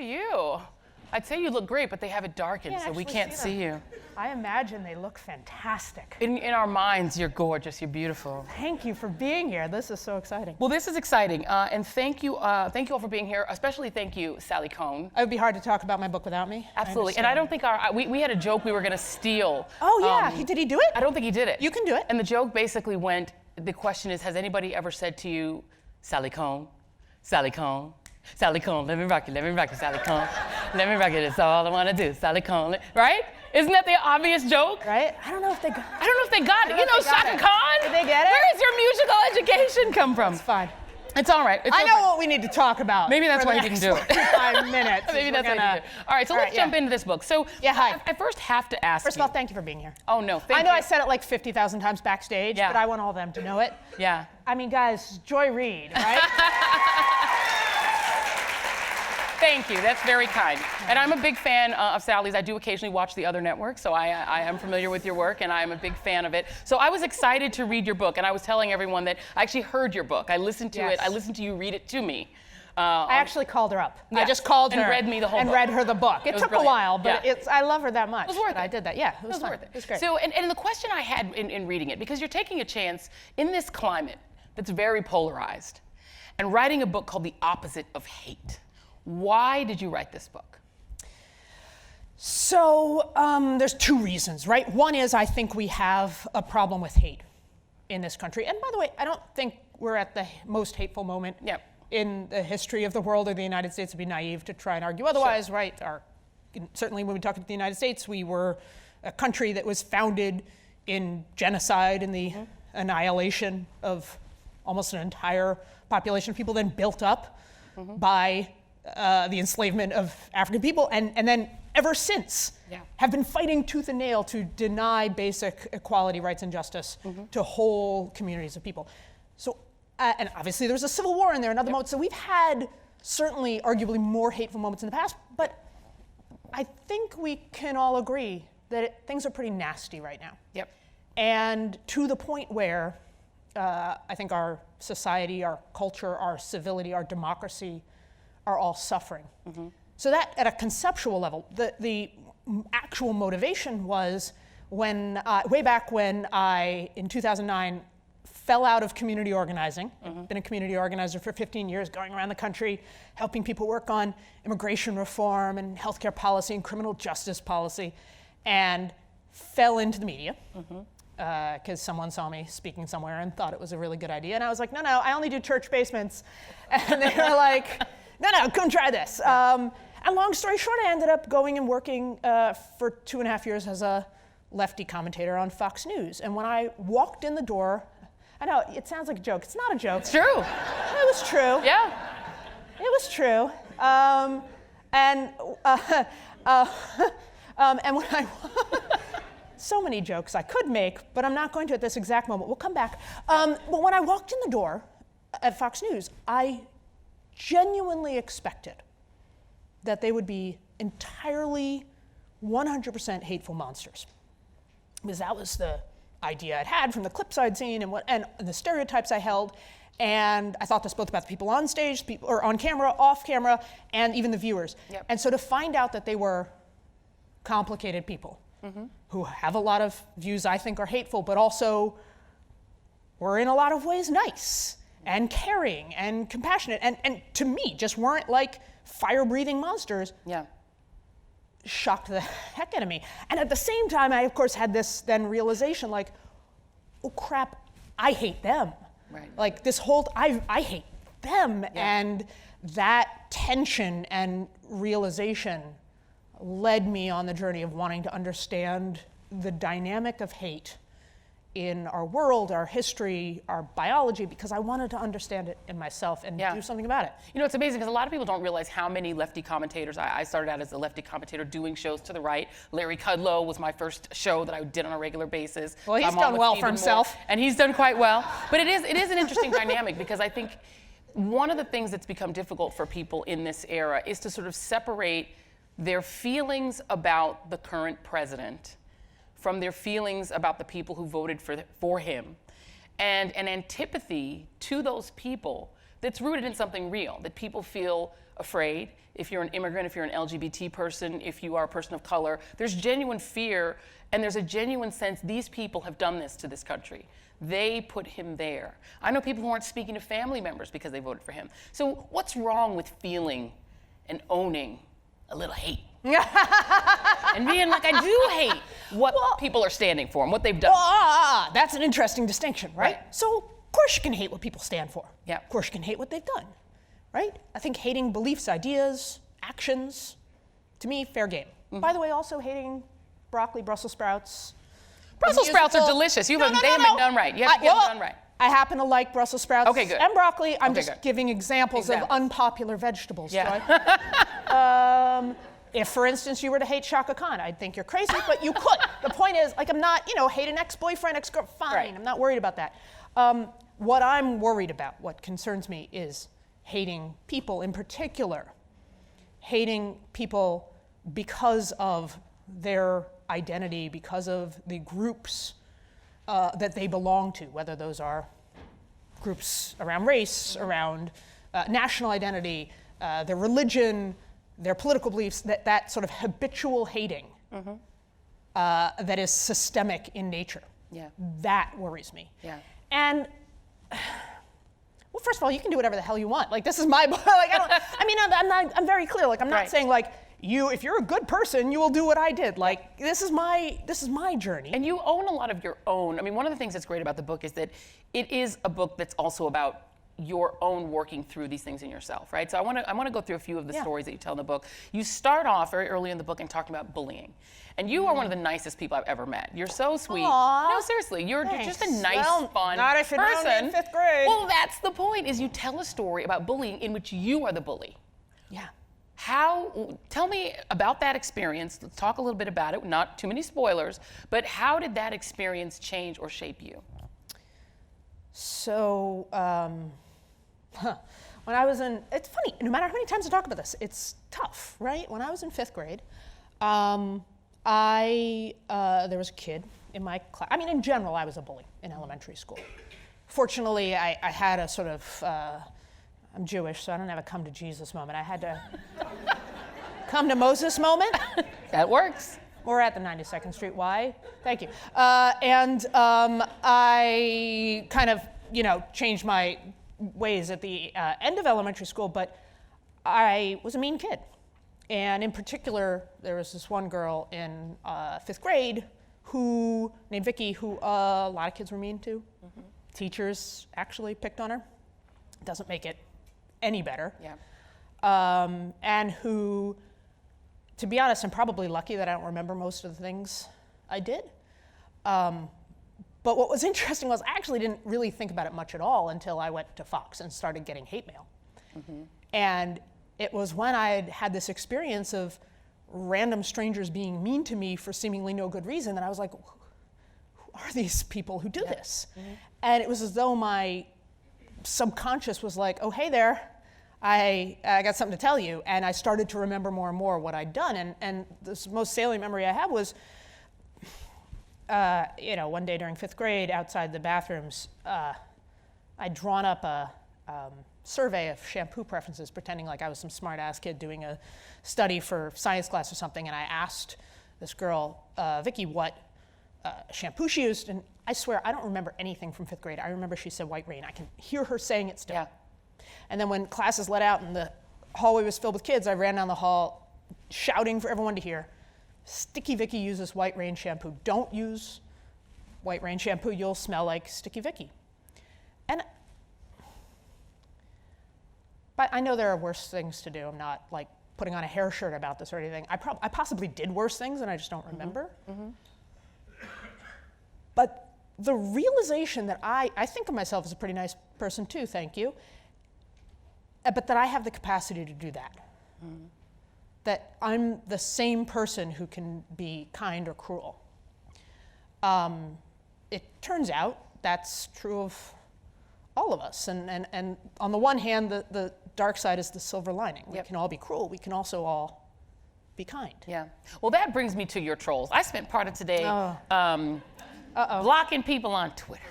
you? I'd say you look great, but they have it darkened, so we can't see you. I imagine they look fantastic. In our minds, you're gorgeous. You're beautiful. Thank you for being here. This is so exciting. Well, this is exciting, and thank you all for being here. Especially thank you, Sally Kohn. It would be hard to talk about my book without me. Absolutely, and I don't think we had a joke we were going to steal. Oh yeah, did he do it? I don't think he did it. You can do it. And the joke basically went. The question is, has anybody ever said to you, Sally Kohn, Sally Kohn, Sally Kohn, let me rock you, Sally Kohn. Let me rock you, that's all I want to do, Sally Kohn. Right? Isn't that the obvious joke? Right? I don't know if they got it. You know Shaka Khan? Did they get it? Where does your musical education come from? It's fine. It's all right. I know what we need to talk about. Maybe that's why he didn't do it. 5 minutes. Maybe that's why he didn't do it. All right, so let's jump into this book. So hi. I first have to ask First of all, thank you for being here. Oh, no, thank you. I know I said it like 50,000 times backstage, but I want all of them to know it. Yeah. I mean, guys, Joy Reid, right? Thank you. That's very kind. And I'm a big fan of Sally's. I do occasionally watch the other networks, so I am familiar with your work, and I'm a big fan of it. So I was excited to read your book, and I was telling everyone that I actually heard your book. I listened to it. I listened to you read it to me. I actually called her up. Yes. I just called her and read me the whole and book. read her the book. It took a while, but I love her that much. It was worth it. I did that. Yeah, it was worth it. It was great. So, and the question I had in reading it, because you're taking a chance in this climate that's very polarized, and writing a book called The Opposite of Hate. Why did you write this book? So there's two reasons, right? One is I think we have a problem with hate in this country. And by the way, I don't think we're at the most hateful moment in the history of the world or the United States. It'd be naive to try and argue otherwise, right? Certainly when we talk about the United States, we were a country that was founded in genocide and the annihilation of almost an entire population of people, then built up by the enslavement of African people, and then ever since have been fighting tooth and nail to deny basic equality, rights, and justice to whole communities of people. So, and obviously there was a civil war in there and other moments. So we've had certainly arguably more hateful moments in the past, but I think we can all agree that things are pretty nasty right now. And to the point where I think our society, our culture, our civility, our democracy are all suffering. So that, at a conceptual level, the actual motivation was when, way back when I, in 2009, fell out of community organizing. I've been a community organizer for 15 years, going around the country, helping people work on immigration reform and healthcare policy and criminal justice policy, and fell into the media. Because someone saw me speaking somewhere and thought it was a really good idea. And I was like, no, I only do church basements. And they were like, no, come try this. And long story short, I ended up going and working for 2.5 years as a lefty commentator on Fox News. And when I walked in the door, I know, it sounds like a joke. It's not a joke. It's true. It was true. Yeah. It was true. And when I... So many jokes I could make, but I'm not going to at this exact moment. We'll come back. But when I walked in the door at Fox News, I genuinely expected that they would be entirely 100% hateful monsters. Because that was the idea I'd had from the clipside scene and the stereotypes I held. And I thought this both about the people on stage, or on camera, off camera, and even the viewers. And so to find out that they were complicated people, who have a lot of views I think are hateful, but also were in a lot of ways nice and caring and compassionate, and to me just weren't like fire-breathing monsters, shocked the heck out of me. And at the same time, I of course had this then realization like, oh crap, I hate them. Like this whole, I hate them. And that tension and realization led me on the journey of wanting to understand the dynamic of hate in our world, our history, our biology, because I wanted to understand it in myself and do something about it. You know, it's amazing because a lot of people don't realize how many lefty commentators. I started out as a lefty commentator doing shows to the right. Larry Kudlow was my first show that I did on a regular basis. Well, he's done well for himself. And he's done quite well. But it is an interesting dynamic because I think one of the things that's become difficult for people in this era is to sort of separate their feelings about the current president from their feelings about the people who voted for him, and an antipathy to those people that's rooted in something real, that people feel afraid. If you're an immigrant, if you're an LGBT person, if you are a person of color, there's genuine fear, and there's a genuine sense these people have done this to this country. They put him there. I know people who aren't speaking to family members because they voted for him. So what's wrong with feeling and owning a little hate? And being like, I do hate what people are standing for and what they've done. That's an interesting distinction, right? So of course you can hate what people stand for. Yeah. Of course you can hate what they've done, right? I think hating beliefs, ideas, actions, to me, fair game. By the way, also hating broccoli, Brussels sprouts. Brussels sprouts are delicious. They haven't been done right. You have to get them done right. I happen to like Brussels sprouts and broccoli. I'm just giving examples of unpopular vegetables. Yeah. If, for instance, you were to hate Shaka Khan, I'd think you're crazy, but you could. The point is, like, I'm not, hate an ex-boyfriend, ex-girlfriend, fine. Right. I'm not worried about that. What I'm worried about, what concerns me, is hating people in particular. Hating people because of their identity, because of the groups that they belong to, whether those are groups around race, around national identity, their religion, their political beliefs, that sort of habitual hating that is systemic in nature. Yeah. That worries me. Yeah. And well, first of all, you can do whatever the hell you want. Like, this is my book. Like, I'm very clear. Like, I'm not saying like if you're a good person, you will do what I did. Like, this is my journey. And you own a lot of your own. I mean, one of the things that's great about the book is that it is a book that's also about your own working through these things in yourself, right? So I want to go through a few of the stories that you tell in the book. You start off very early in the book and talking about bullying. And you are one of the nicest people I've ever met. You're so sweet. Aww, no, seriously, you're just a nice, fun not if you're person. in 5th grade. Well, that's the point, is you tell a story about bullying in which you are the bully. Yeah. Tell me about that experience. Let's talk a little bit about it, not too many spoilers, but how did that experience change or shape you? So, when I was it's funny, no matter how many times I talk about this, it's tough, right? When I was in 5th grade, there was a kid in my class. I mean, in general, I was a bully in elementary school. Fortunately, I had a sort of, I'm Jewish, so I don't have a come to Jesus moment. I had to come to Moses moment. That works. We're at the 92nd Street Y. Thank you. I kind of, changed my ways at the end of elementary school, but I was a mean kid. And in particular, there was this one girl in 5th grade named Vicky, who a lot of kids were mean to. Mm-hmm. Teachers actually picked on her. Doesn't make it any better. Yeah. And who, to be honest, I'm probably lucky that I don't remember most of the things I did. But what was interesting was I actually didn't really think about it much at all until I went to Fox and started getting hate mail. Mm-hmm. And it was when I had this experience of random strangers being mean to me for seemingly no good reason that I was like, who are these people who do this? Mm-hmm. And it was as though my subconscious was like, oh, hey there, I got something to tell you. And I started to remember more and more what I'd done. And the most salient memory I have was, one day during 5th grade, outside the bathrooms, I'd drawn up a survey of shampoo preferences, pretending like I was some smart-ass kid doing a study for science class or something, and I asked this girl, Vicky, what shampoo she used, and I swear I don't remember anything from 5th grade. I remember she said White Rain. I can hear her saying it still. Yeah. And then when classes let out and the hallway was filled with kids, I ran down the hall shouting for everyone to hear, Sticky Vicky uses White Rain shampoo. Don't use White Rain shampoo. You'll smell like Sticky Vicky. And but I know there are worse things to do. I'm not like putting on a hair shirt about this or anything. I possibly did worse things and I just don't remember. Mm-hmm. But the realization that I think of myself as a pretty nice person too, thank you, but that I have the capacity to do that. Mm-hmm. That I'm the same person who can be kind or cruel. It turns out that's true of all of us. And on the one hand, the dark side is the silver lining. We can all be cruel. We can also all be kind. Yeah. Well, that brings me to your trolls. I spent part of today blocking people on Twitter.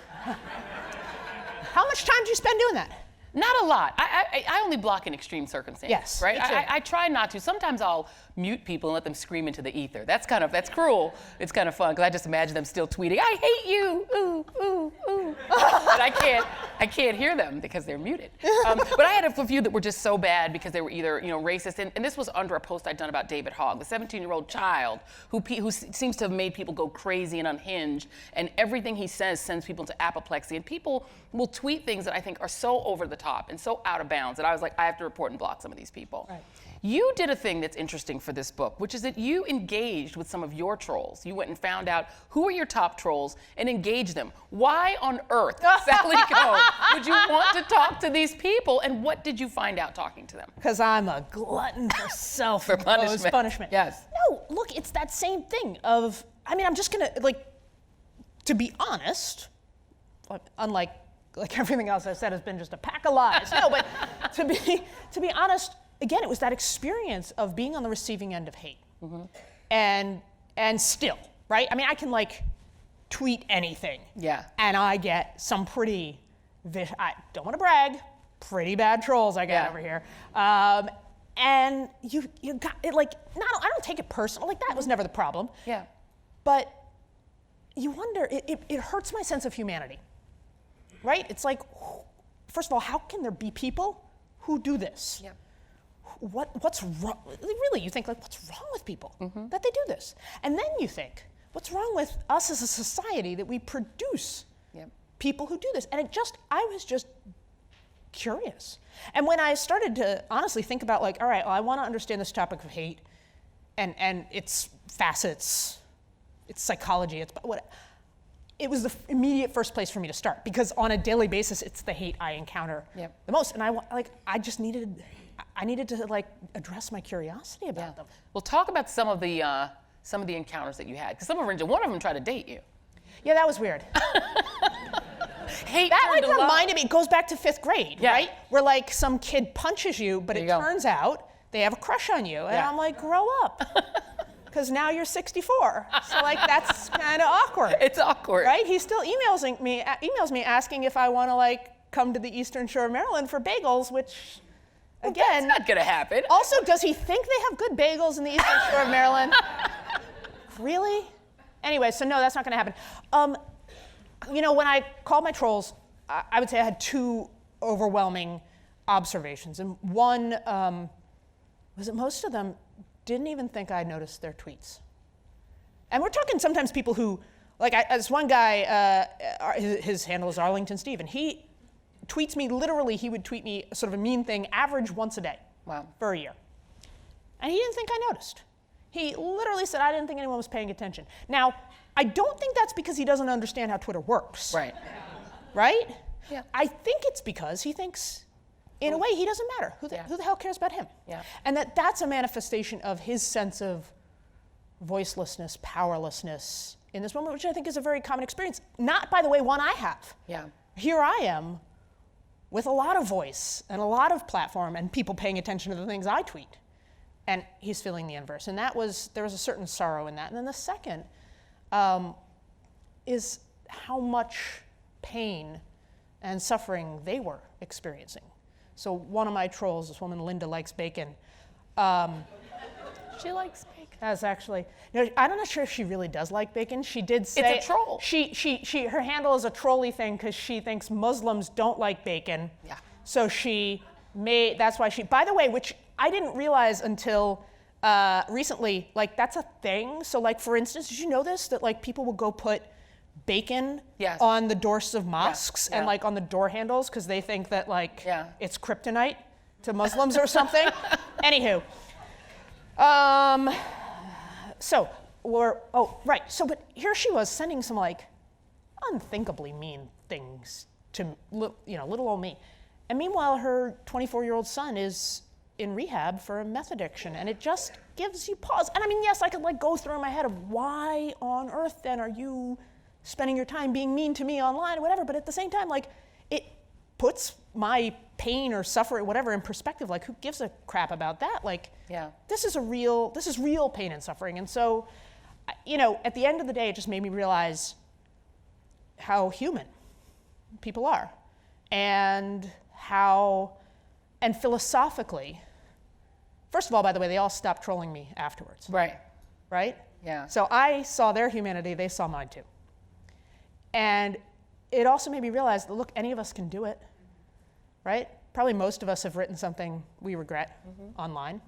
How much time do you spend doing that? Not a lot. I only block in extreme circumstances. Yes, right. me too. I try not to. Sometimes I'll mute people and let them scream into the ether. That's cruel. It's kind of fun because I just imagine them still tweeting, "I hate you," ooh, ooh, ooh. But I can't hear them because they're muted. But I had a few that were just so bad because they were either racist. And this was under a post I'd done about David Hogg, the 17-year-old child who seems to have made people go crazy and unhinged. And everything he says sends people into apoplexy. And people will tweet things that I think are so over the top and so out of bounds that I was like, I have to report and block some of these people. Right. You did a thing that's interesting for this book, which is that you engaged with some of your trolls. You went and found out who are your top trolls and engaged them. Why on earth, Sally Kohn, would you want to talk to these people, and what did you find out talking to them? Because I'm a glutton for self-imposed punishment. Yes. No, look, it's that same thing of, I'm just gonna, to be honest, unlike everything else I've said has been just a pack of lies. No, but to be honest, again, it was that experience of being on the receiving end of hate. Mm-hmm. And still, right? I can tweet anything. Yeah. And I get some I don't want to brag, pretty bad trolls I get over here. And you got it, I don't take it personal. That was never the problem. Yeah. But you wonder, it hurts my sense of humanity. Right? It's first of all, how can there be people who do this? Yeah. What's wrong? Really, you think what's wrong with people that they do this? And then you think, what's wrong with us as a society that we produce people who do this? And I was just curious. And when I started to honestly think about all right, well, I want to understand this topic of hate and its facets, its psychology, it was the immediate first place for me to start, because on a daily basis, it's the hate I encounter the most. And I just needed to address my curiosity about them. Well, talk about some of the encounters that you had, because one of them tried to date you. Yeah, that was weird. Hate that reminded me. It goes back to 5th grade, right? Where some kid punches you, but it turns out they have a crush on you, and I'm like, grow up. Because now you're 64, so that's kind of awkward. It's awkward, right? He still emails me asking if I want to come to the Eastern Shore of Maryland for bagels, which, again, that's not gonna happen. Also, does he think they have good bagels in the Eastern Shore of Maryland? Really? Anyway, so no, that's not gonna happen. When I called my trolls, I would say I had 2 overwhelming observations, and one was that most of them didn't even think I noticed their tweets. And we're talking sometimes people who, this one guy, his handle is Arlington Steve, and he tweets me, literally, he would tweet me sort of a mean thing, average once a day. Wow. For a year. And he didn't think I noticed. He literally said, I didn't think anyone was paying attention. Now, I don't think that's because he doesn't understand how Twitter works. Right. Right? Yeah. I think it's because he thinks, in a way, he doesn't matter. Who the hell cares about him? Yeah. And that's a manifestation of his sense of voicelessness, powerlessness in this moment, which I think is a very common experience. Not, by the way, one I have. Yeah. Here I am with a lot of voice and a lot of platform and people paying attention to the things I tweet. And he's feeling the inverse. And there was a certain sorrow in that. And then the second is how much pain and suffering they were experiencing. So one of my trolls, this woman, Linda Likes Bacon. She likes bacon. That's actually, I'm not sure if she really does like bacon. She did say. It's a troll. Her handle is a trolly thing because she thinks Muslims don't like bacon. Yeah. So that's why by the way, which I didn't realize until recently, that's a thing. So for instance, did you know this, that people will go put bacon on the doors of mosques and on the door handles because they think that it's kryptonite to Muslims or something. Anywho, but here she was sending some unthinkably mean things to little old me, and meanwhile her 24-year-old son is in rehab for a meth addiction, and it just gives you pause. And yes, I could go through in my head of why on earth then are you spending your time being mean to me online or whatever, but at the same time, it puts my pain or suffering, whatever, in perspective. Who gives a crap about that? This is real pain and suffering. And so, at the end of the day, it just made me realize how human people are and how, and philosophically, first of all, by the way, they all stopped trolling me afterwards. Right. Right? Yeah. So I saw their humanity, they saw mine too. And it also made me realize that, look, any of us can do it, right? Probably most of us have written something we regret online.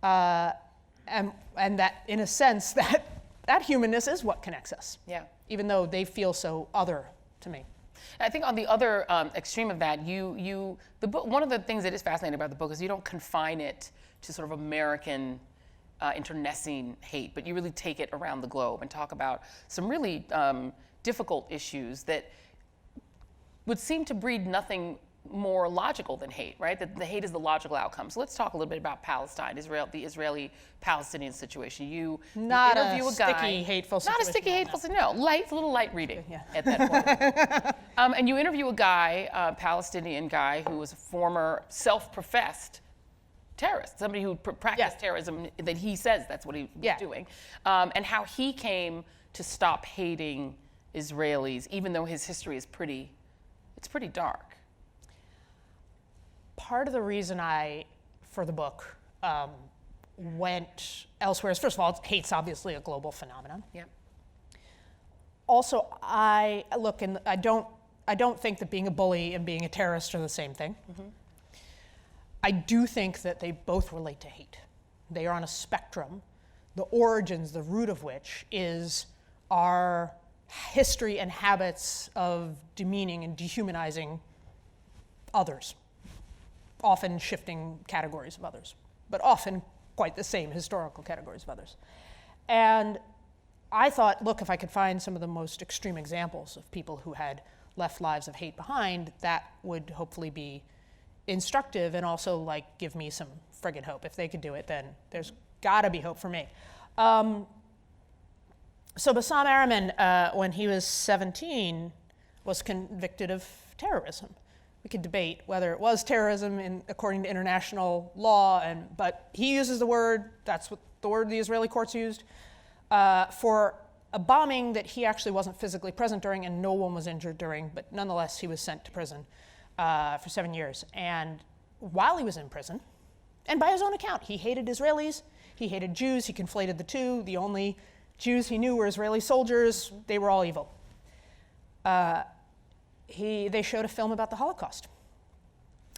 And that, in a sense, that humanness is what connects us. Yeah. Even though they feel so other to me. I think on the other extreme of that, the book, one of the things that is fascinating about the book is you don't confine it to sort of American internecine hate, but you really take it around the globe and talk about some really difficult issues that would seem to breed nothing more logical than hate, right? That the hate is the logical outcome. So let's talk a little bit about Palestine, the Israeli-Palestinian situation. You not interview a guy, sticky, hateful situation. not a sticky, hateful situation. No, a little light reading Yeah. at that point. And you interview a guy, a Palestinian guy, who was a former self-professed terrorist, somebody who practiced terrorism, that he says that's what he was doing, and how he came to stop hating Israelis, even though his history is pretty dark. Part of the reason for the book, went elsewhere is, first of all, hate's obviously a global phenomenon. Yep. Also, I don't think that being a bully and being a terrorist are the same thing. I do think that they both relate to hate. They are on a spectrum, the origins, the root of which is our history and habits of demeaning and dehumanizing others, often shifting categories of others, but often quite the same historical categories of others. And I thought, look, if I could find some of the most extreme examples of people who had left lives of hate behind, that would hopefully be instructive and also like give me some friggin' hope. If they could do it, then there's gotta be hope for me. So Bassam Araman, when he was 17, was convicted of terrorism. We could debate whether it was terrorism according to international law, but he uses the word, that's what the word the Israeli courts used, for a bombing that he actually wasn't physically present during and no one was injured during, but nonetheless he was sent to prison for 7 years. And while he was in prison, and by his own account, he hated Israelis, he hated Jews, he conflated the two. The only Jews he knew were Israeli soldiers, they were all evil. They showed a film about the Holocaust.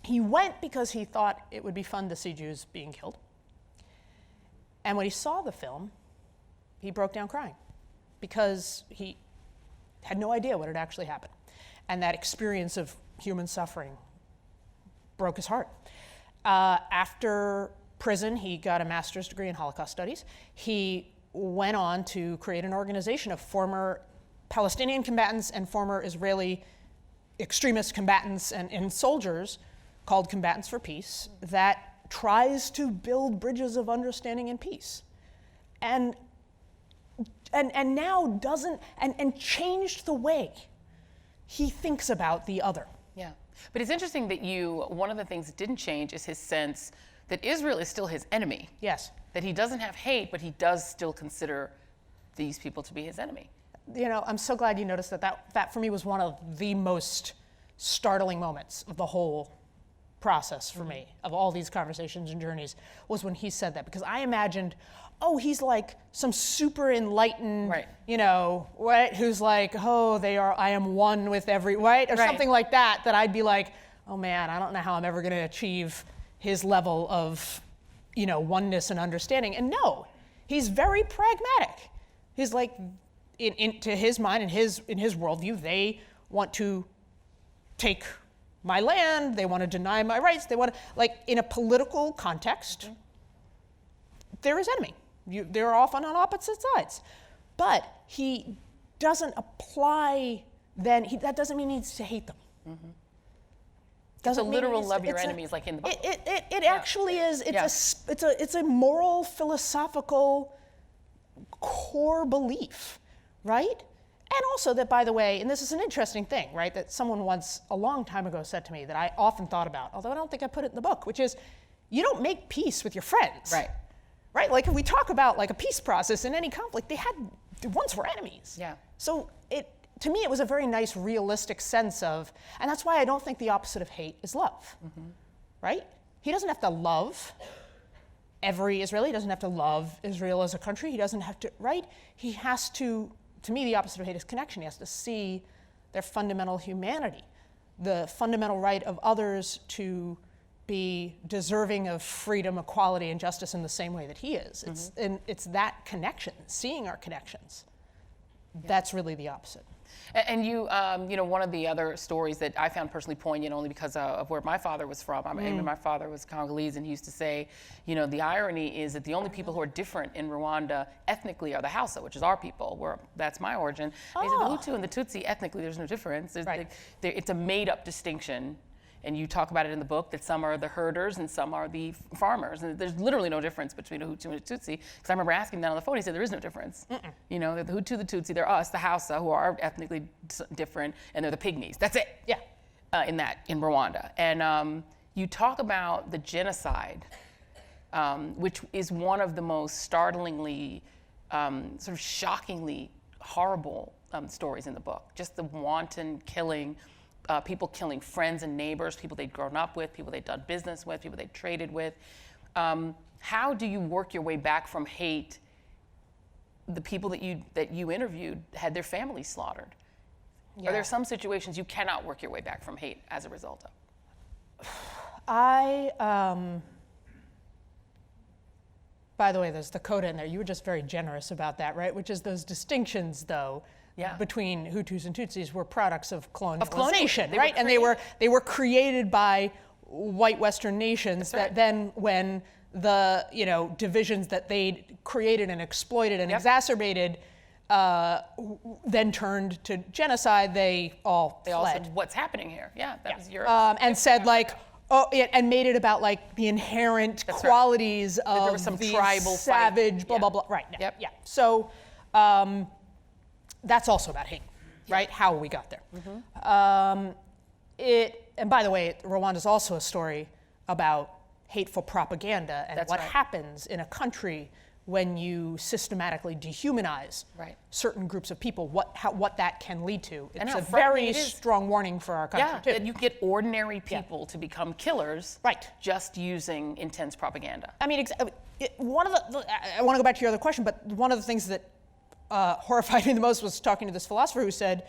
He went because he thought it would be fun to see Jews being killed. And when he saw the film, he broke down crying because he had no idea what had actually happened. And that experience of human suffering broke his heart. After prison, he got a master's degree in Holocaust studies. He went on to create an organization of former Palestinian combatants and former Israeli extremist combatants and soldiers called Combatants for Peace that tries to build bridges of understanding and peace. And now doesn't, and changed the way he thinks about the other. Yeah, but it's interesting that one of the things that didn't change is his sense that Israel is still his enemy. Yes. That he doesn't have hate, but he does still consider these people to be his enemy. You know, I'm so glad you noticed that for me was one of the most startling moments of the whole process for me, of all these conversations and journeys, was when he said that. Because I imagined, oh, he's like some super enlightened, you know, right, who's like, oh, I am one with every, right? Or something like that I'd be like, oh man, I don't know how I'm ever gonna achieve his level of, you know, oneness and understanding. And no, he's very pragmatic. He's like, to his mind, in his worldview, they want to take my land, they want to deny my rights, they want to, like, in a political context, they're his enemy. They're often on opposite sides. But he doesn't apply, that doesn't mean he needs to hate them. It's a literal love your enemies, like in the Bible. It actually is. It's a moral, philosophical core belief, right? And also that, by the way, and this is an interesting thing, right, that someone once a long time ago said to me that I often thought about, although I don't think I put it in the book, which is, you don't make peace with your friends. Right? Like if we talk about like a peace process in any conflict, they once were enemies. Yeah. So to me, it was a very nice, realistic sense of, and that's why I don't think the opposite of hate is love, right? He doesn't have to love every Israeli. He doesn't have to love Israel as a country. He doesn't have to, right? He has to me, the opposite of hate is connection. He has to see their fundamental humanity, the fundamental right of others to be deserving of freedom, equality, and justice in the same way that he is. It's that connection, seeing our connections. That's really the opposite. And you, one of the other stories that I found personally poignant only because of where my father was from. I mean, my father was Congolese, and he used to say, the irony is that the only people who are different in Rwanda ethnically are the Hausa, which is our people. That's my origin. And he said the Hutu and the Tutsi, ethnically, there's no difference. It's a made-up distinction. And you talk about it in the book that some are the herders and some are the farmers. And there's literally no difference between a Hutu and a Tutsi. Because I remember asking them on the phone, he said there is no difference. The Hutu, the Tutsi, they're us, the Hausa, who are ethnically different, and they're the pygmies. That's it. Yeah. In Rwanda. And you talk about the genocide, which is one of the most startlingly, sort of shockingly horrible stories in the book. Just the wanton killing. People killing friends and neighbors, people they'd grown up with, people they'd done business with, people they'd traded with. How do you work your way back from hate? The people that you interviewed had their families slaughtered. Yeah. Are there some situations you cannot work your way back from hate as a result of? By the way, there's the coda in there. You were just very generous about that, right? Which is those distinctions, though. Yeah. Between Hutus and Tutsis were products of colonization, right? And they were created by white Western nations that then, when the divisions that they created and exploited and exacerbated, then turned to genocide, they all fled. All said, "What's happening here?" Yeah, that was Europe. And said and made it about the inherent qualities of there was some the tribal savage, blah blah blah. Right. Yep. Yeah. So. That's also about hate, right? How we got there. And by the way, Rwanda is also a story about hateful propaganda and what happens in a country when you systematically dehumanize certain groups of people, what that can lead to. It's a very strong warning for our country, too. That you get ordinary people to become killers just using intense propaganda. I mean, I want to go back to your other question, but one of the things that horrified me the most was talking to this philosopher who said,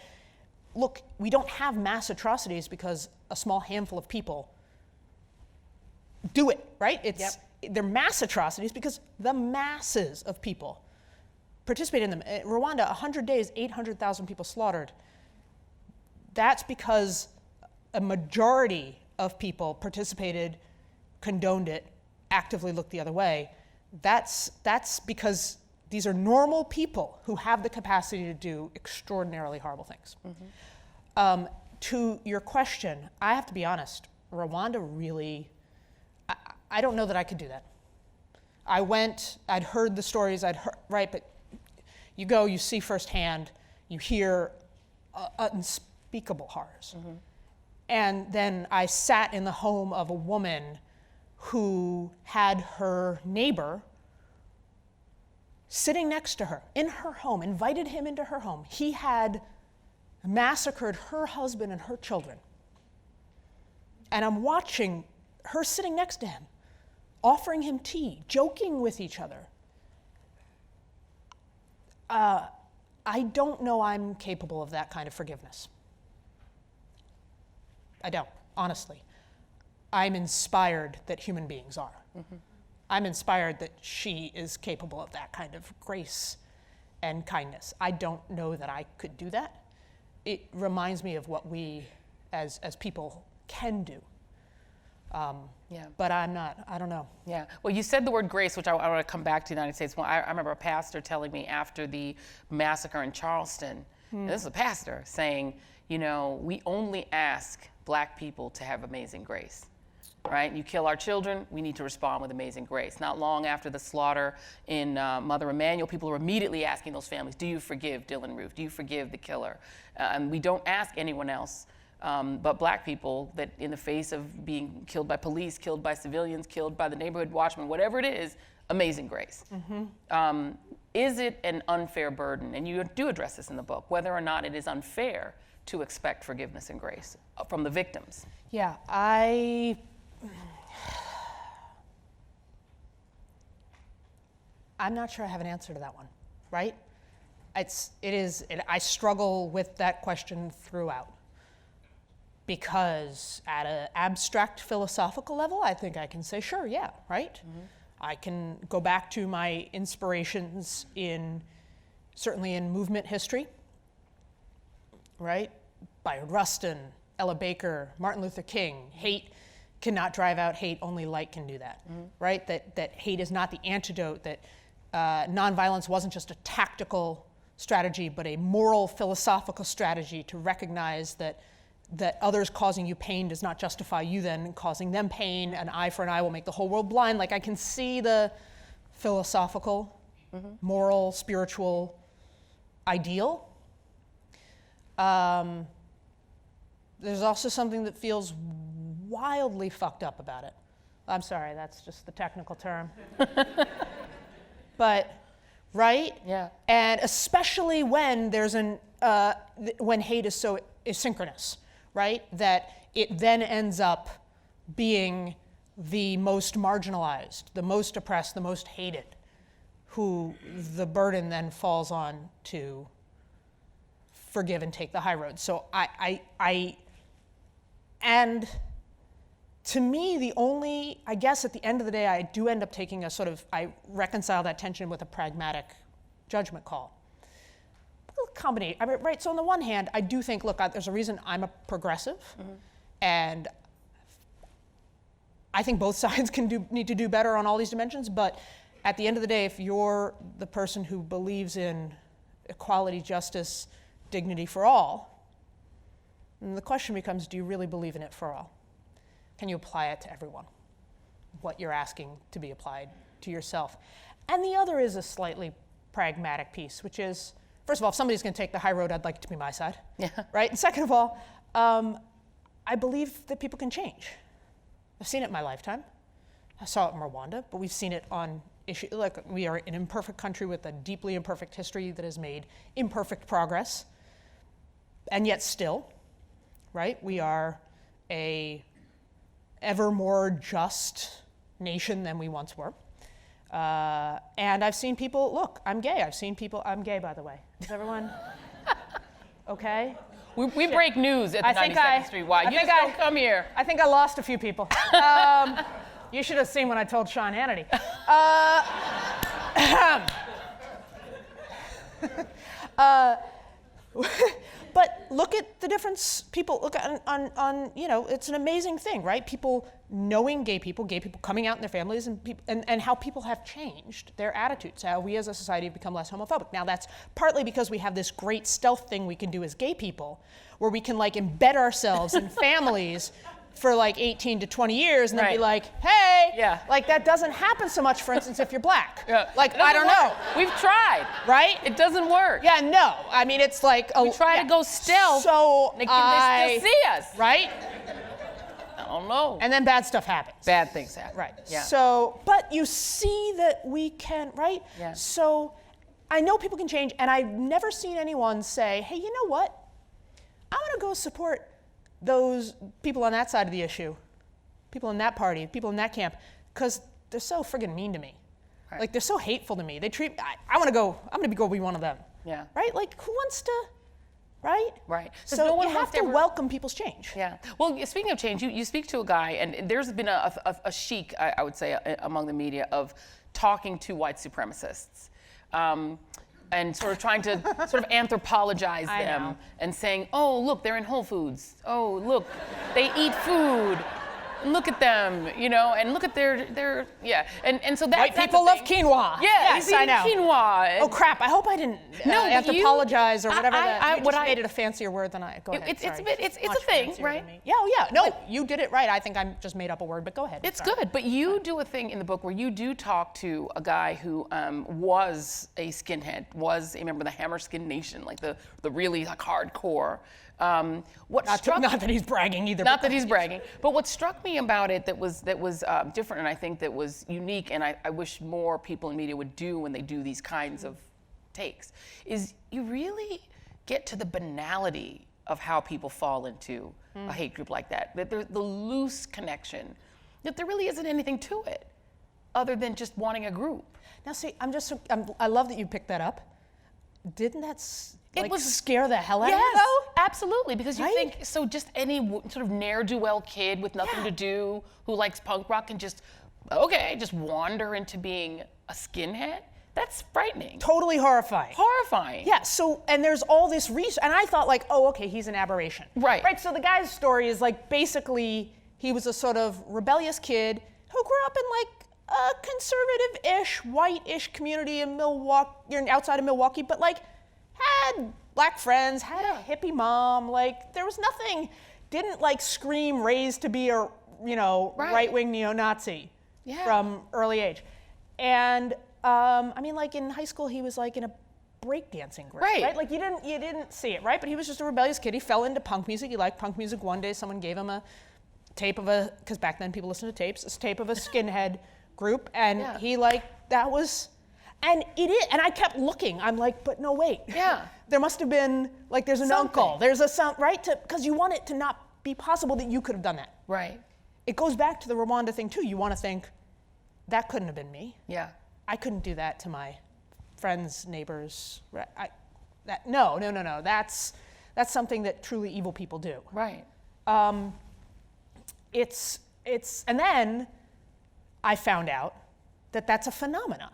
look, we don't have mass atrocities because a small handful of people do it, right? They're mass atrocities because the masses of people participate in them. In Rwanda, 100 days, 800,000 people slaughtered. That's because a majority of people participated, condoned it, actively looked the other way. That's because these are normal people who have the capacity to do extraordinarily horrible things. To your question, I have to be honest, Rwanda really, I don't know that I could do that. I went, I'd heard the stories, but you go, you see firsthand, you hear unspeakable horrors. And then I sat in the home of a woman who had her neighbor sitting next to her in her home, invited him into her home. He had massacred her husband and her children. And I'm watching her sitting next to him, offering him tea, joking with each other. I don't know I'm capable of that kind of forgiveness. I don't, honestly. I'm inspired that human beings are. I'm inspired that she is capable of that kind of grace and kindness. I don't know that I could do that. It reminds me of what we as people can do. But I don't know. Yeah, well, you said the word grace, which I want to come back to the United States. Well, I remember a pastor telling me after the massacre in Charleston, and this is a pastor, saying, we only ask Black people to have amazing grace. Right? You kill our children, we need to respond with amazing grace. Not long after the slaughter in Mother Emanuel, people were immediately asking those families, do you forgive Dylann Roof? Do you forgive the killer? And we don't ask anyone else but Black people that in the face of being killed by police, killed by civilians, killed by the neighborhood watchman, whatever it is, amazing grace. is it an unfair burden? And you do address this in the book, whether or not it is unfair to expect forgiveness and grace from the victims. Yeah, I'm not sure I have an answer to that one, right? I struggle with that question throughout. Because at an abstract philosophical level, I think I can say, sure, yeah, right? Mm-hmm. I can go back to my inspirations certainly in movement history, right? Bayard Rustin, Ella Baker, Martin Luther King. Hate cannot drive out hate, only light can do that, right? That hate is not the antidote, that nonviolence wasn't just a tactical strategy, but a moral, philosophical strategy to recognize that others causing you pain does not justify you then causing them pain. An eye for an eye will make the whole world blind. Like, I can see the philosophical, moral, spiritual ideal. There's also something that feels wildly fucked up about it. I'm sorry, that's just the technical term. But, right? Yeah. And especially when when hate is so asynchronous, right? That it then ends up being the most marginalized, the most oppressed, the most hated, who the burden then falls on to forgive and take the high road. So and to me, I guess at the end of the day, I do end up taking I reconcile that tension with a pragmatic judgment call. Combination. Right, so on the one hand, I do think, look, there's a reason I'm a progressive, and I think both sides need to do better on all these dimensions, but at the end of the day, if you're the person who believes in equality, justice, dignity for all, then the question becomes, do you really believe in it for all? Can you apply it to everyone? What you're asking to be applied to yourself. And the other is a slightly pragmatic piece, which is, first of all, if somebody's going to take the high road, I'd like it to be my side, right? And second of all, I believe that people can change. I've seen it in my lifetime. I saw it in Rwanda, but we've seen it on issues. Like, we are an imperfect country with a deeply imperfect history that has made imperfect progress, and yet still, right? We are a ever more just nation than we once were. And I've seen people, look, I'm gay. I'm gay, by the way. Is everyone okay? We break news at the 92nd Street Y. You just don't come here. I think I lost a few people. You should have seen when I told Sean Hannity. But look at the difference. People look on it's an amazing thing, right? People knowing gay people coming out in their families, and how people have changed their attitudes, how we as a society have become less homophobic. Now, that's partly because we have this great stealth thing we can do as gay people, where we can embed ourselves in families for 18 to 20 years and then be like, hey, that doesn't happen so much, for instance, if you're black. Yeah. I don't know. We've tried. Right? It doesn't work. Yeah, no. I mean, it's we try to go stealth. So they still see us. Right? I don't know. And then bad stuff happens. Bad things happen. Right. Yeah. So, but you see that we can, right? Yeah. So I know people can change, and I've never seen anyone say, hey, you know what? I'm going to go support those people on that side of the issue, people in that party, people in that camp, because they're so friggin' mean to me. Right. They're so hateful to me. They treat me, I'm going to go be one of them. Yeah. Right? Who wants to, right? Right. So you have to welcome people's change. Yeah. Well, speaking of change, you speak to a guy, and there's been a chic, I would say, among the media of talking to white supremacists. And sort of trying to sort of anthropologize them and saying, oh, look, they're in Whole Foods. Oh, look, they eat food. Look at them, and look at their And so that's white people love quinoa. Yeah, yes, I know. Quinoa. Oh crap! I hope I didn't anthropologize or whatever. You just made it a fancier word than I. Go ahead. It's a thing, right? Yeah, yeah. No, you did it right. I think I just made up a word, but go ahead. It's good, but you do a thing in the book where you do talk to a guy who was a skinhead, was a member of the Hammer Skin Nation, the really hardcore. Not that he's bragging either. Not that he's bragging. But what struck me about it that was different, and I think that was unique, and I wish more people in media would do when they do these kinds of takes, is you really get to the banality of how people fall into a hate group like that. That there's the loose connection, that there really isn't anything to it other than just wanting a group. Now see, I love that you picked that up. Didn't that scare the hell out of you though? Absolutely, because you think, so just any sort of ne'er-do-well kid with nothing to do who likes punk rock can just wander into being a skinhead? That's frightening. Totally horrifying. Horrifying. Yeah, so, and there's all this research, and I thought like, oh, okay, he's an aberration. Right. Right, so the guy's story is like, basically, he was a sort of rebellious kid who grew up in like a conservative-ish, white-ish community in Milwaukee, outside of Milwaukee, but like, had black friends, had a hippie mom, like, there was nothing, didn't like scream, raised to be a, right-wing neo-Nazi from early age. And, I mean, like in high school, he was like in a breakdancing group, right? Like you didn't see it, right? But he was just a rebellious kid. He fell into punk music. He liked punk music. One day, someone gave him a tape of because back then people listened to tapes, a tape of a skinhead group, and he that was, and it is, and I kept looking. I'm like, but no, wait. Yeah. There must have been, like, there's an uncle. There's a son, right? Because you want it to not be possible that you could have done that. Right. It goes back to the Rwanda thing too. You want to think, that couldn't have been me. Yeah. I couldn't do that to my friends, neighbors. No. That's something that truly evil people do. Right. And then I found out that that's a phenomenon,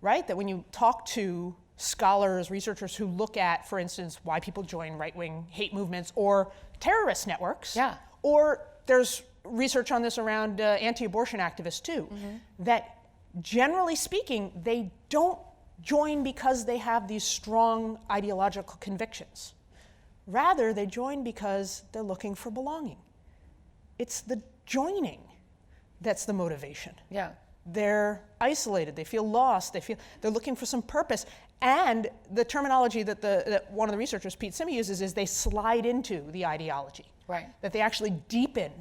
right? That when you talk to scholars, researchers who look at, for instance, why people join right-wing hate movements or terrorist networks, or there's research on this around anti-abortion activists too, that generally speaking, they don't join because they have these strong ideological convictions. Rather, they join because they're looking for belonging. It's the joining that's the motivation. Yeah. They're isolated, they feel lost, they're looking for some purpose. And the terminology that one of the researchers, Pete Simi, uses is they slide into the ideology. Right. That they actually deepen.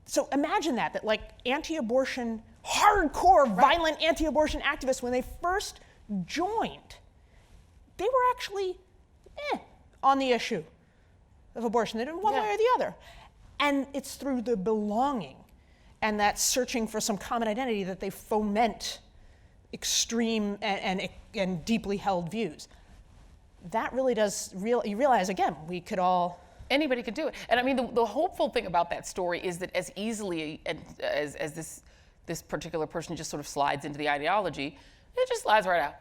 So imagine that like anti-abortion, hardcore, violent anti-abortion activists, when they first joined, they were actually on the issue of abortion. They didn't one way or the other. And it's through the belonging and that searching for some common identity that they foment extreme and deeply held views. That really does, you realize, again, we could all... Anybody could do it. And I mean, the hopeful thing about that story is that as easily as this particular person just sort of slides into the ideology, it just slides right out.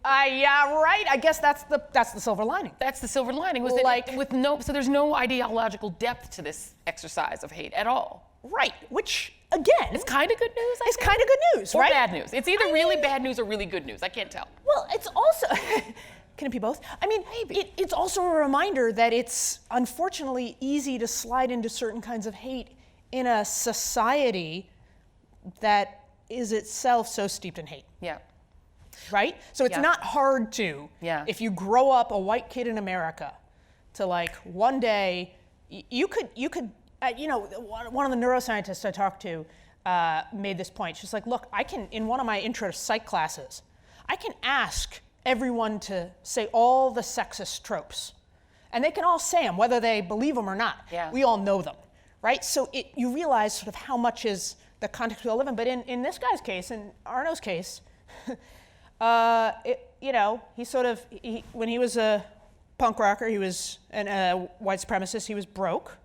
Yeah, right. I guess that's the silver lining. That's the silver lining. Was that so there's no ideological depth to this exercise of hate at all. Right. Which again, it's kind of good news. It's kind of good news, or right? Bad news. It's either really bad news or really good news. I can't tell. Well, it's also can it be both? I mean, maybe it's also a reminder that it's unfortunately easy to slide into certain kinds of hate in a society that is itself so steeped in hate. Yeah. Right? So it's not hard to, if you grow up a white kid in America, to like one day, you could, one of the neuroscientists I talked to made this point. She's like, look, I can, in one of my intro to psych classes, I can ask everyone to say all the sexist tropes. And they can all say them, whether they believe them or not. Yeah. We all know them, right? So you realize sort of how much is the context we all live in. But in this guy's case, in Arno's case, when he was a punk rocker, he was a white supremacist, he was broke.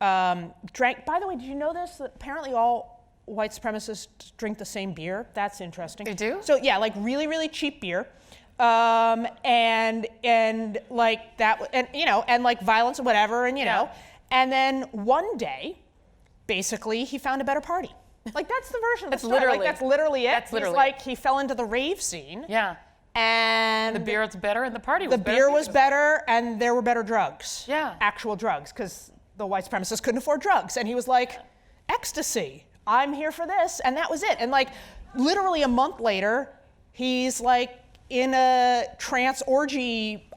Drank, by the way, did you know this? That apparently all white supremacists drink the same beer. That's interesting. They do? So yeah, like really, really cheap beer. And like that, and like violence and whatever, and and then one day, basically, he found a better party. Like that's the version of the story. Like that's literally it. That's literally. He's like he fell into the rave scene. Yeah. And the beer was better, and the party was better. The beer was better, and there were better drugs. Yeah. Actual drugs, because the white supremacists couldn't afford drugs, and he was like, ecstasy. I'm here for this, and that was it. And like, literally a month later, he's like in a trance orgy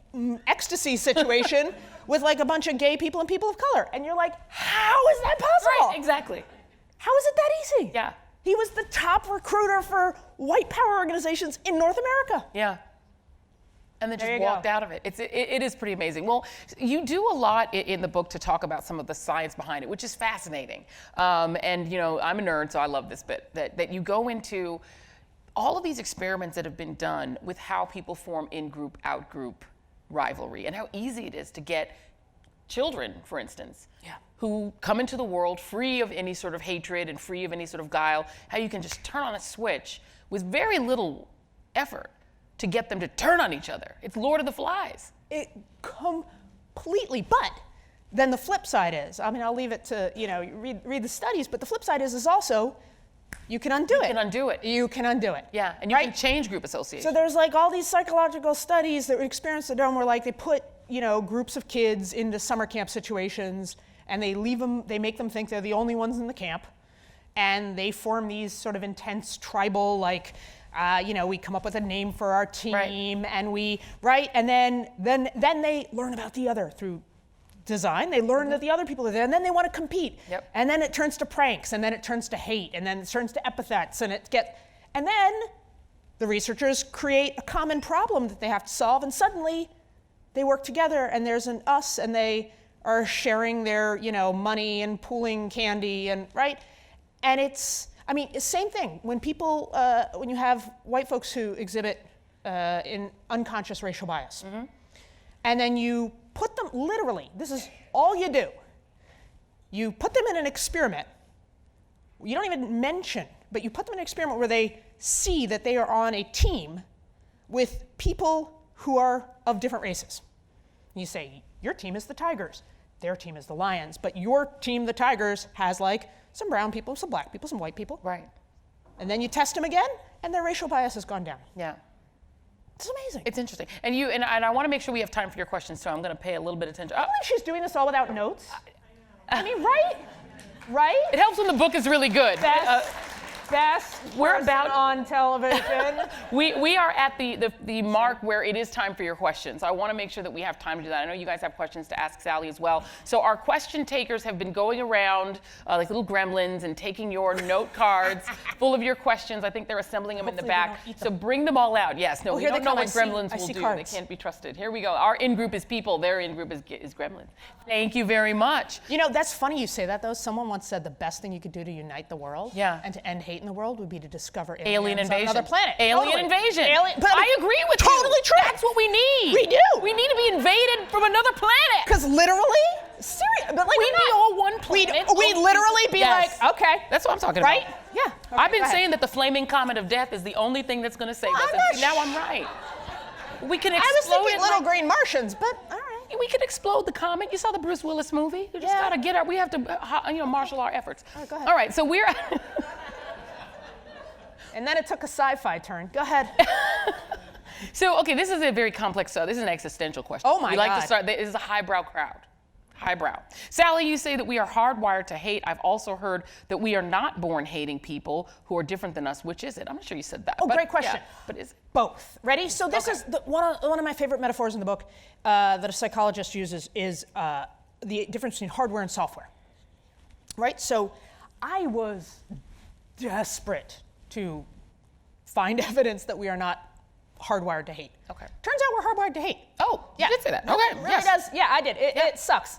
ecstasy situation with like a bunch of gay people and people of color. And you're like, how is that possible? Right, exactly. How is it that easy? Yeah. He was the top recruiter for white power organizations in North America. Yeah. And then just walked out of it. It is pretty amazing. Well, you do a lot in the book to talk about some of the science behind it, which is fascinating. And you know, I'm a nerd, so I love this bit, that you go into all of these experiments that have been done with how people form in-group, out-group rivalry, and how easy it is to get children, for instance, who come into the world free of any sort of hatred and free of any sort of guile, how you can just turn on a switch with very little effort to get them to turn on each other. It's Lord of the Flies. It completely, but then the flip side is, I mean, I'll leave it to, you know, read the studies, but the flip side is also, you can undo it. You can undo it. You can undo it. Yeah, and you can change group association. So there's like all these psychological studies that experiments are done where like they put, you know, groups of kids into summer camp situations and they make them think they're the only ones in the camp, and they form these sort of intense tribal, like, you know, we come up with a name for our team, and and then they learn about the other through design. They learn that the other people are there, and then they want to compete. And then it turns to pranks, and then it turns to hate, and then it turns to epithets, and then the researchers create a common problem that they have to solve, and suddenly they work together, and there's an us, and they are sharing their, you know, money and pooling candy, and and it's, I mean, it's the same thing when people, when you have white folks who exhibit in unconscious racial bias, and then you put them, literally, this is all you do. You put them in an experiment. You don't even mention, but you put them in an experiment where they see that they are on a team with people who are of different races. And you say, your team is the Tigers, their team is the Lions, but your team, the Tigers, has like some brown people, some black people, some white people. Right. And then you test them again, and their racial bias has gone down. Yeah. It's amazing. It's interesting. And I want to make sure we have time for your questions, so I'm going to pay a little bit of attention. Oh, she's doing this all without notes. I mean, right? It helps when the book is really good. Best we're about on television. we are at the mark where it is time for your questions. I want to make sure that we have time to do that. I know you guys have questions to ask Sally as well. So our question takers have been going around like little gremlins and taking your note cards full of your questions. I think they're assembling them in the back. So bring them all out. Yes, no, we don't know what gremlins will do. Cards. They can't be trusted. Here we go. Our in-group is people. Their in-group is gremlins. Thank you very much. You know, that's funny you say that, though. Someone once said the best thing you could do to unite the world and to end hate in the world would be to discover alien invasion. On another planet. Alien invasion. But I agree with you. Totally true. That's what we need. We do. We need to be invaded from another planet. Because literally, but like we'd be all one planet. We'd literally be like, okay. That's what I'm talking about. Right? Yeah. Okay, I've been saying that the flaming comet of death is the only thing that's going to save us. And now I'm right. We can explode I was thinking little green Martians, but all right. We could explode the comet. You saw the Bruce Willis movie. We just got to get we have to, marshal our efforts. All right, go ahead. All right, so we're... And then it took a sci-fi turn. Go ahead. So, okay, this is a very complex, this is an existential question. Oh my God. We like to start, this is a highbrow crowd. Highbrow. Sally, you say that we are hardwired to hate. I've also heard that we are not born hating people who are different than us. Which is it? I'm not sure you said that. Oh, great question. Yeah, but is it? Both. Ready? So this is one of my favorite metaphors in the book that a psychologist uses is the difference between hardware and software. Right? So I was desperate to find evidence that we are not hardwired to hate. Okay. Turns out we're hardwired to hate. Oh, you did say that. Okay. It really does. Yeah, I did. It sucks.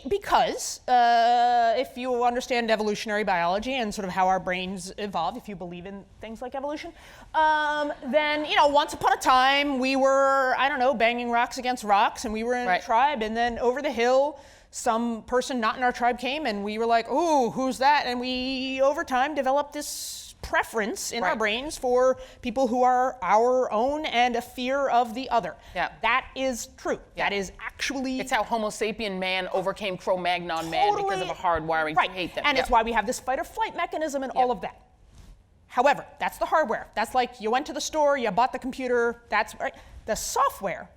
Because if you understand evolutionary biology and sort of how our brains evolve, if you believe in things like evolution, then, once upon a time we were, banging rocks against rocks, and we were in a tribe, and then over the hill, some person not in our tribe came, and we were like, ooh, who's that? And we, over time, developed this preference in our brains for people who are our own and a fear of the other. Yeah. That is true. Yeah. That is actually... It's how Homo sapien man overcame Cro-Magnon man because of a hard wiring to hate them. And it's why we have this fight or flight mechanism and all of that. However, that's the hardware. That's like you went to the store, you bought the computer, that's right. The software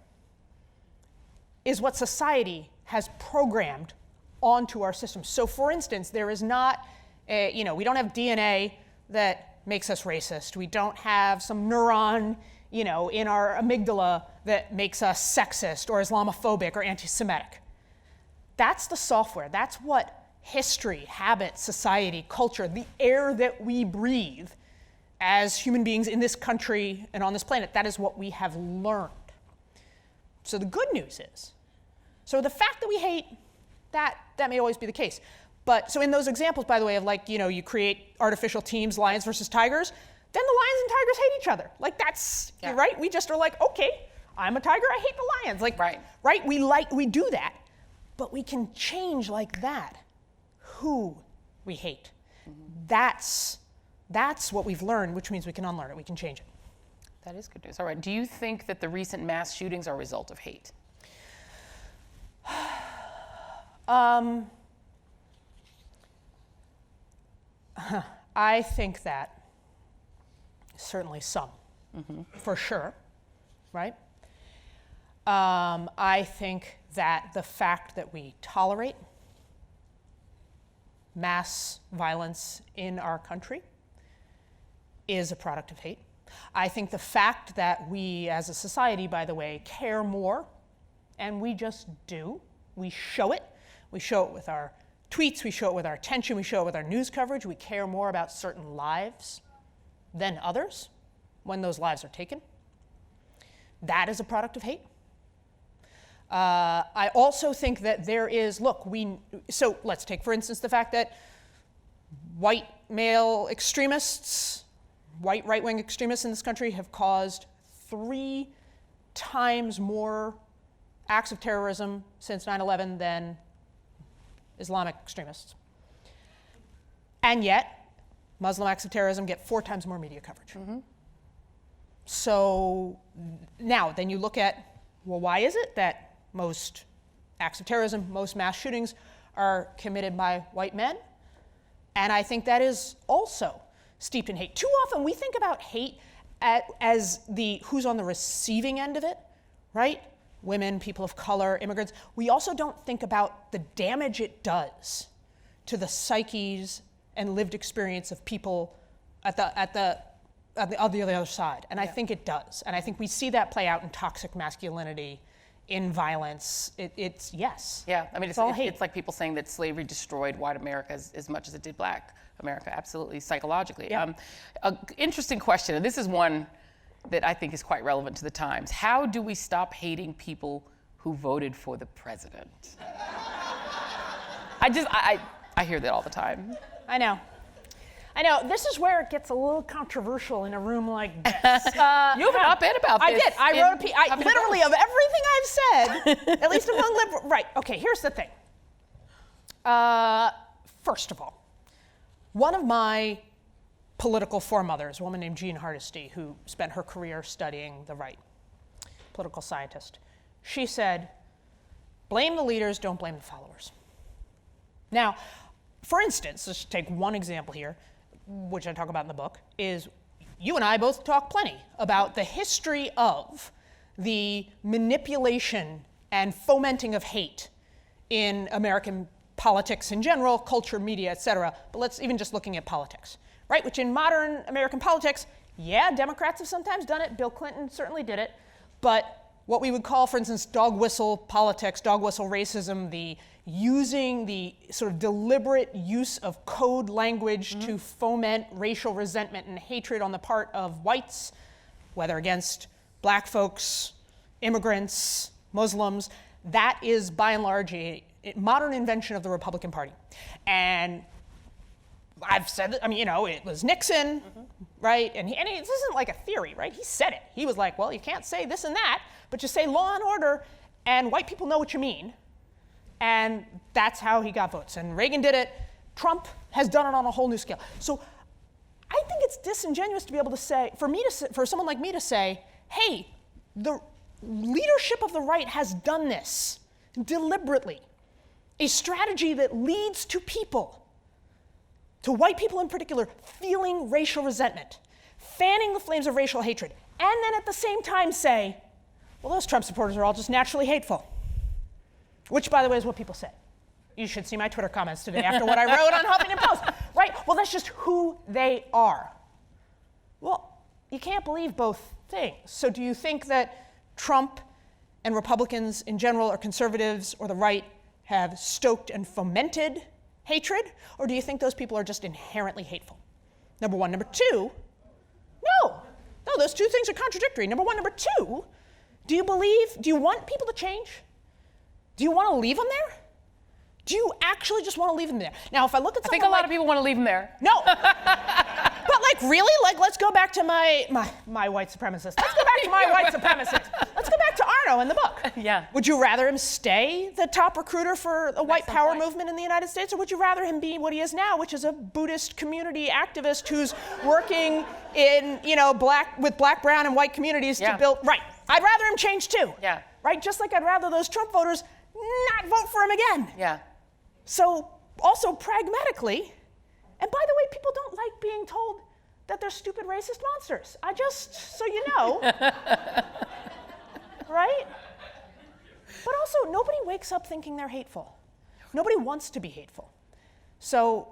is what society has programmed onto our systems. So for instance, there is not, we don't have DNA that makes us racist. We don't have some neuron in our amygdala that makes us sexist or Islamophobic or anti-Semitic. That's the software. That's what history, habit, society, culture, the air that we breathe as human beings in this country and on this planet, that is what we have learned. So the good news is, so the fact that we hate, that may always be the case. But so in those examples, by the way, of you create artificial teams, lions versus tigers, then the lions and tigers hate each other. That's, right? We just are okay, I'm a tiger, I hate the lions. Right? We do that. But we can change like that who we hate. That's what we've learned, which means we can unlearn it, we can change it. That is good news. All right, do you think that the recent mass shootings are a result of hate? I think that certainly some, for sure, right? I think that the fact that we tolerate mass violence in our country is a product of hate. I think the fact that we as a society, by the way, care more, and we just do, we show it. We show it with our tweets, we show it with our attention, we show it with our news coverage. We care more about certain lives than others when those lives are taken. That is a product of hate. I also think that there is, so let's take, for instance, the fact that white male extremists, white right-wing extremists in this country have caused 3 times more acts of terrorism since 9/11 than Islamic extremists. And yet, Muslim acts of terrorism get 4 times more media coverage. So now, then you look at, why is it that most acts of terrorism, most mass shootings are committed by white men? And I think that is also steeped in hate. Too often we think about hate as who's on the receiving end of it, right? Women, people of color, immigrants. We also don't think about the damage it does to the psyches and lived experience of people on the other side. And I think it does. And I think we see that play out in toxic masculinity, in violence. It's yes. Yeah, I mean, it's all hate. It's like people saying that slavery destroyed white America as much as it did black America, absolutely, psychologically. Yeah. An interesting question, and this is one that I think is quite relevant to the times. How do we stop hating people who voted for the president? I hear that all the time. I know. This is where it gets a little controversial in a room like this. You have an op-ed about this. I did. I wrote a piece. Literally, of everything I've said, at least among liberal. Right. Okay. Here's the thing. First of all, one of my political foremothers, a woman named Jean Hardesty, who spent her career studying the right, political scientist, she said, blame the leaders, don't blame the followers. Now, for instance, let's take one example here, which I talk about in the book, is you and I both talk plenty about the history of the manipulation and fomenting of hate in American politics in general, culture, media, et cetera. But let's even just looking at politics, right? Which in modern American politics, yeah, Democrats have sometimes done it. Bill Clinton certainly did it. But what we would call, for instance, dog whistle politics, dog whistle racism, the using the sort of deliberate use of code language to foment racial resentment and hatred on the part of whites, whether against black folks, immigrants, Muslims, that is by and large a modern invention of the Republican Party. And I've said it, it was Nixon, right? And this isn't like a theory, right? He said it. He was like, well, you can't say this and that, but you say law and order, and white people know what you mean. And that's how he got votes. And Reagan did it. Trump has done it on a whole new scale. So I think it's disingenuous to be able to say, for someone like me to say, hey, the leadership of the right has done this deliberately. A strategy that leads to people, to white people in particular, feeling racial resentment, fanning the flames of racial hatred, and then at the same time say, well, those Trump supporters are all just naturally hateful. Which, by the way, is what people say. You should see my Twitter comments today after what I wrote on Huffington Post, right? Well, that's just who they are. Well, you can't believe both things. So do you think that Trump and Republicans in general, or conservatives or the right, have stoked and fomented hatred? Or do you think those people are just inherently hateful? Number one. Number two, no, those two things are contradictory. Number one. Number two, do you want people to change? Do you want to leave them there? Do you actually just want to leave them there? Now, if I look at I think a lot of people want to leave them there. No. But like, really? Like, let's go back to my white supremacist. Let's go back to my white supremacist. Let's go back to Arno in the book. Yeah. Would you rather him stay the top recruiter for the white power movement in the United States, or would you rather him be what he is now, which is a Buddhist community activist who's working in, with black, brown, and white communities to build, right. I'd rather him change too. Yeah. Right? Just like I'd rather those Trump voters not vote for him again. Yeah. So also pragmatically, and by the way, people don't like being told that they're stupid racist monsters. So you know, right? But also, nobody wakes up thinking they're hateful. Nobody wants to be hateful. So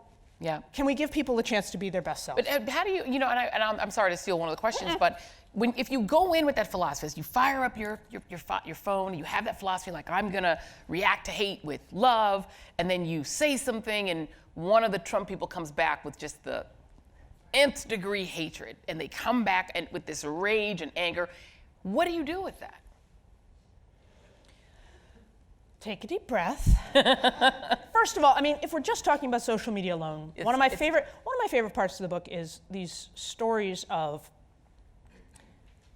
can we give people a chance to be their best selves? But how do you, I'm sorry to steal one of the questions, but if you go in with that philosophy, you fire up your phone, you have that philosophy like, I'm gonna react to hate with love, and then you say something and one of the Trump people comes back with just the nth degree hatred, and they come back and with this rage and anger, what do you do with that? Take a deep breath. First of all, if we're just talking about social media alone, one of my favorite parts of the book is these stories of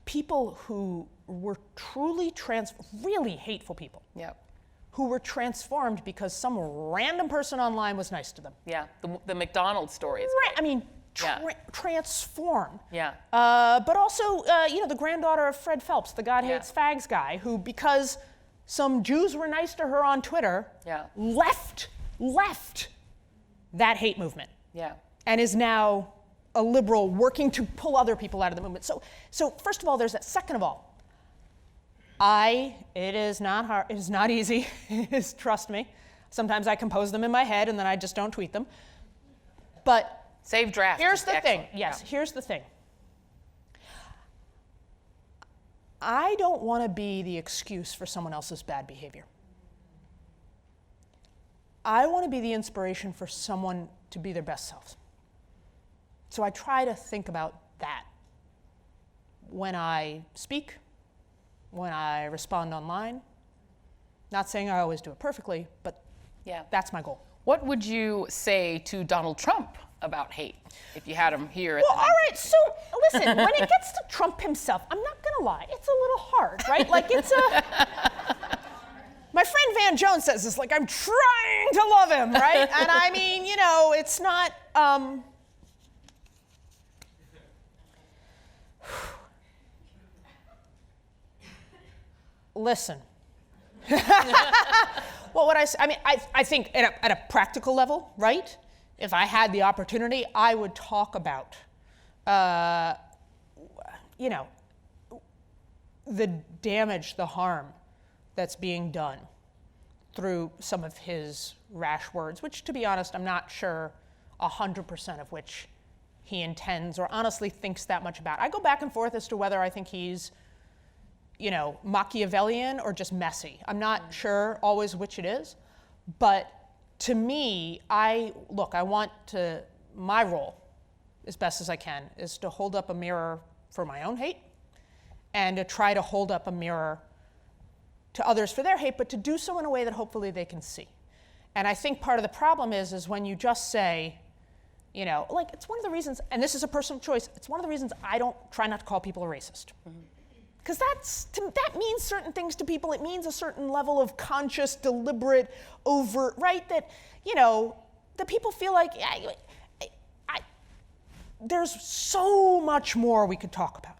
people who were truly really hateful people. Yeah. Who were transformed because some random person online was nice to them. Yeah, the McDonald's stories. Right, transformed. Yeah. But also, the granddaughter of Fred Phelps, the God Hates Fags guy, who, because some Jews were nice to her on Twitter, left that hate movement. Yeah. And is now a liberal working to pull other people out of the movement. So first of all, there's that. Second of all, it is not hard, it is not easy, trust me. Sometimes I compose them in my head and then I just don't tweet them. But save draft. Here's the thing. Yes, here's the thing. I don't want to be the excuse for someone else's bad behavior. I want to be the inspiration for someone to be their best selves. So I try to think about that when I speak, when I respond online. Not saying I always do it perfectly, but that's my goal. What would you say to Donald Trump about hate if you had him here? Well, all right, so listen, when it gets to Trump himself, I'm not gonna lie, it's a little hard, right? Like my friend Van Jones says this, like, I'm trying to love him, right? And it's not, listen. Well, I think at a practical level, right? If I had the opportunity, I would talk about, the damage, the harm that's being done through some of his rash words, which, to be honest, I'm not sure 100% of which he intends or honestly thinks that much about. I go back and forth as to whether I think he's, Machiavellian or just messy. I'm not sure always which it is, but to me, my role, as best as I can, is to hold up a mirror for my own hate and to try to hold up a mirror to others for their hate, but to do so in a way that hopefully they can see. And I think part of the problem is when you just say, it's one of the reasons, and this is a personal choice, it's one of the reasons I don't try not to call people a racist. Because that means certain things to people. It means a certain level of conscious, deliberate, overt, right? That, that people feel like, there's so much more we could talk about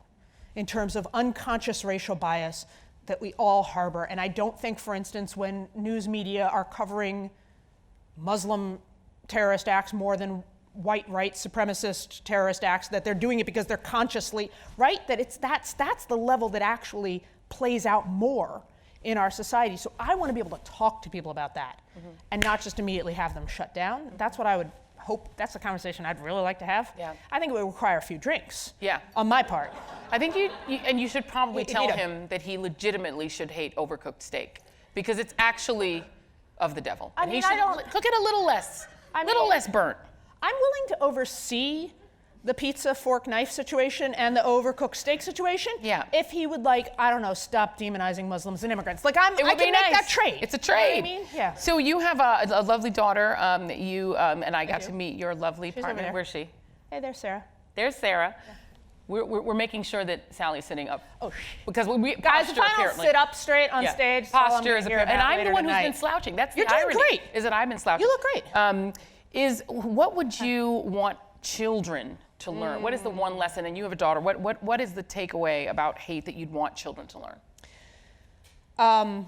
in terms of unconscious racial bias that we all harbor. And I don't think, for instance, when news media are covering Muslim terrorist acts more than white right supremacist terrorist acts, that they're doing it because they're consciously, right? That's the level that actually plays out more in our society. So I want to be able to talk to people about that and not just immediately have them shut down. That's what I hope that's a conversation I'd really like to have. Yeah. I think it would require a few drinks. Yeah. On my part. I think you should probably tell him that he legitimately should hate overcooked steak because it's actually of the devil. I And mean, he should I don't- cook it a little less, less burnt. I'm willing to oversee the pizza fork knife situation and the overcooked steak situation. Yeah. If he would, like, I don't know, stop demonizing Muslims and immigrants. Like, I can It would be make nice. that trade. It's a trade. You know what I mean? Yeah. So you have a lovely daughter that you and I got to meet your lovely She's partner. over there. Where's she? Hey, there's Sarah. There's Sarah. Yeah. We're making sure that Sally's sitting up. Oh, because we guys, posture if I don't apparently. sit up straight on stage, that's all I'm Posture gonna is hear apparent. And about I'm the later one who's tonight. been slouching. That's You're the doing irony. great. Is that I've been slouching. You look great. What would you want children to learn? What is the one lesson? And you have a daughter. What is the takeaway about hate that you'd want children to learn?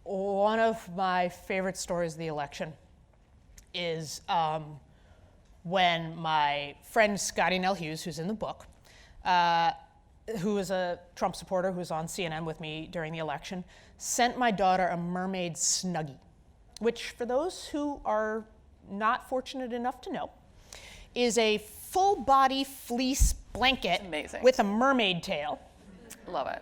One of my favorite stories of the election is when my friend Scotty Nell Hughes, who's in the book, who is a Trump supporter who was on CNN with me during the election, sent my daughter a mermaid Snuggie, which for those who are not fortunate enough to know, is a full body fleece blanket with a mermaid tail. Love it.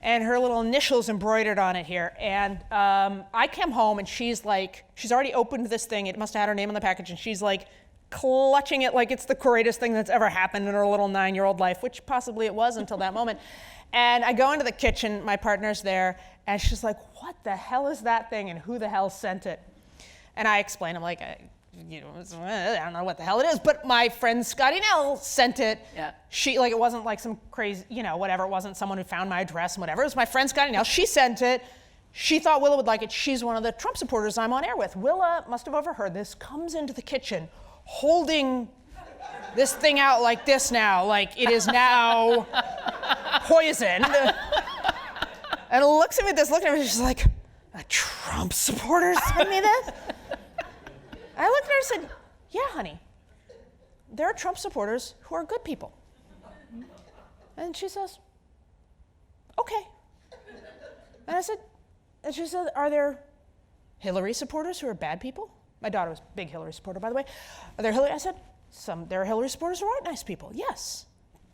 And her little initials embroidered on it here. And I came home and she's already opened this thing. It must have had her name on the package. And she's like clutching it like it's the greatest thing that's ever happened in her little 9-year-old life, which possibly it was until that moment. And I go into the kitchen, my partner's there, and she's like, what the hell is that thing and who the hell sent it? And I explain, I'm like, I don't know what the hell it is, but my friend Scotty Nell sent it. Yeah. It wasn't like some crazy, whatever. It wasn't someone who found my address and whatever. It was my friend Scotty Nell. She sent it. She thought Willa would like it. She's one of the Trump supporters I'm on air with. Willa must have overheard this, comes into the kitchen holding this thing out like this now, like it is now poisoned. And looks at me with this look at me, she's like, a Trump supporter sent me this? I looked at her and said, yeah, honey, there are Trump supporters who are good people. And she says, okay. And she said, are there Hillary supporters who are bad people? My daughter was a big Hillary supporter, by the way. Are there Hillary? I said, there are Hillary supporters who aren't nice people. Yes.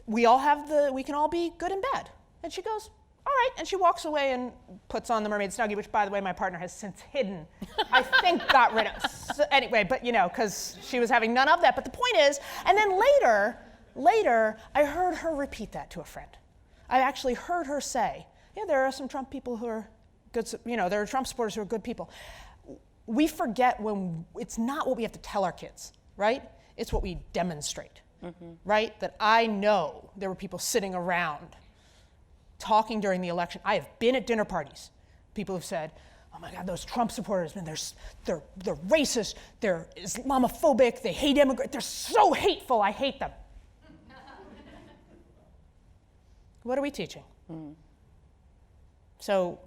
We can all be good and bad. And she goes, all right. And she walks away and puts on the mermaid Snuggie, which, by the way, my partner has since hidden. I think got rid of. So anyway, but because she was having none of that. But the point is, and then later, I heard her repeat that to a friend. I actually heard her say, yeah, there are some Trump people who are good, there are Trump supporters who are good people. We forget when it's not what we have to tell our kids, right? It's what we demonstrate, right? That I know there were people sitting around talking during the election. I have been at dinner parties. People have said, oh my God, those Trump supporters, man, they're racist, they're Islamophobic, they hate immigrants, they're so hateful, I hate them. What are we teaching? So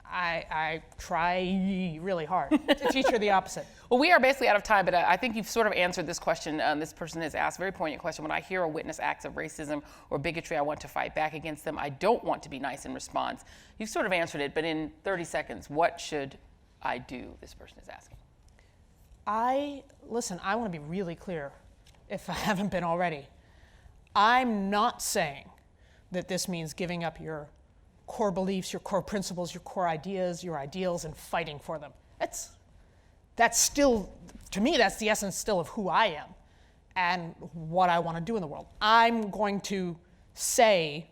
I try really hard to teach her the opposite. Well, we are basically out of time, but I think you've sort of answered this question. This person has asked a very poignant question. When I hear or witness acts of racism or bigotry, I want to fight back against them. I don't want to be nice in response. You've sort of answered it, but in 30 seconds, what should I do? This person is asking. I want to be really clear, if I haven't been already. I'm not saying that this means giving up your core beliefs, your core principles, your core ideas, your ideals, and fighting for them. That's still, to me, that's the essence still of who I am and what I want to do in the world. I'm going to say,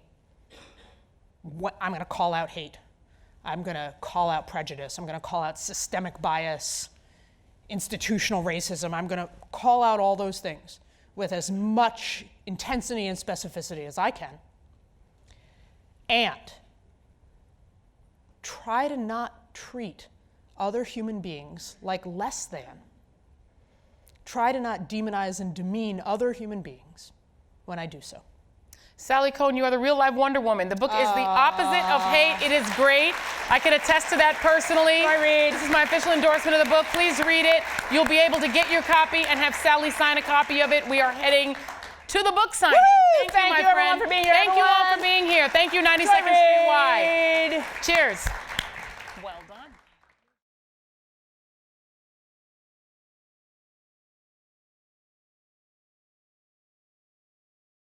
I'm going to call out hate. I'm going to call out prejudice. I'm going to call out systemic bias, institutional racism. I'm going to call out all those things with as much intensity and specificity as I can. And try to not treat other human beings like less than. Try to not demonize and demean other human beings when I do so. Sally Kohn, you are the real live Wonder Woman. The book is The Opposite of Hate. It is great. I can attest to that personally. Joy Reid. This is my official endorsement of the book. Please read it. You'll be able to get your copy and have Sally sign a copy of it. We are heading to the book signing. Woo! Thank you, my friend. Everyone, for being here. Thank you all for being here. Thank you, 90 Joy Seconds to Why. Reid. Cheers.